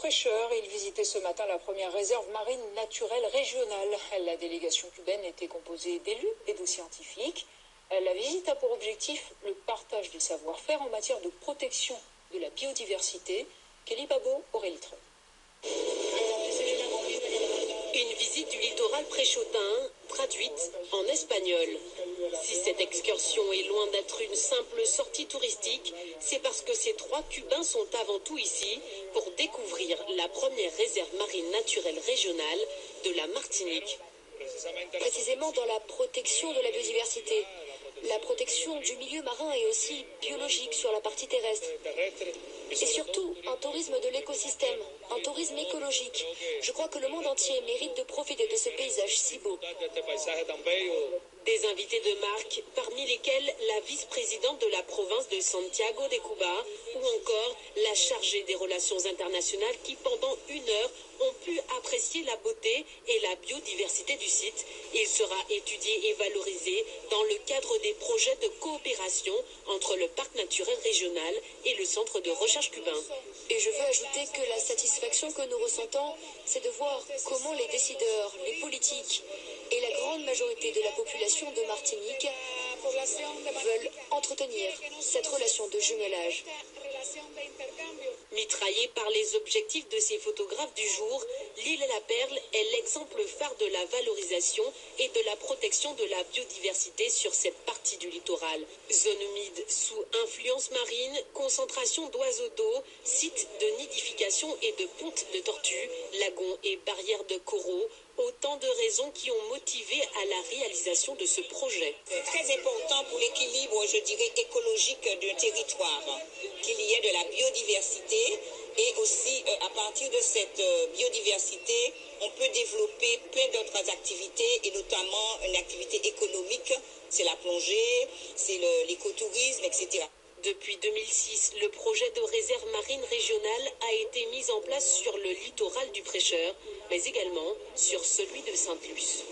prêcheur. Il visitait ce matin la première réserve marine naturelle régionale. La délégation cubaine était composée d'élus et de scientifiques. La visite a pour objectif le partage des savoir-faire en matière de protection de la biodiversité. Kelly Babo, Aurélie Treu. Une visite du littoral préchotin, traduite en espagnol. Si cette excursion est loin d'être une simple sortie touristique, c'est parce que ces 3 Cubains sont avant tout ici pour découvrir la première réserve marine naturelle régionale de la Martinique. Précisément dans la protection de la biodiversité. La protection du milieu marin est aussi biologique sur la partie terrestre. Et surtout, un tourisme de l'écosystème, un tourisme écologique. Je crois que le monde entier mérite de profiter de ce paysage si beau. Des invités de marque, parmi lesquels la vice-présidente de la province de Santiago de Cuba ou encore la chargée des relations internationales qui, pendant 1 heure, ont pu apprécier la beauté et la biodiversité du site. Il sera étudié et valorisé dans le cadre des projets de coopération entre le parc naturel régional et le centre de recherche cubain. Et je veux ajouter que la satisfaction que nous ressentons, c'est de voir comment les décideurs, les politiques et la grande majorité de la population de Martinique veulent entretenir cette relation de jumelage. Mitraillée par les objectifs de ces photographes du jour, l'île La Perle est l'exemple phare de la valorisation et de la protection de la biodiversité sur cette partie du littoral. Zone humide sous influence marine, concentration d'oiseaux d'eau, sites de nidification et de pontes de tortues, lagons et barrières de coraux, autant de raisons qui ont motivé à la réalisation de ce projet. C'est très important pour l'équilibre, je dirais, écologique d'un territoire, qu'il y ait de la biodiversité et aussi à partir de cette biodiversité, on peut développer plein d'autres activités et notamment une activité économique, c'est la plongée, c'est l'écotourisme, etc. Depuis 2006, le projet de réserve marine régionale a été mis en place sur le littoral du Prêcheur, mais également sur celui de Sainte-Luce.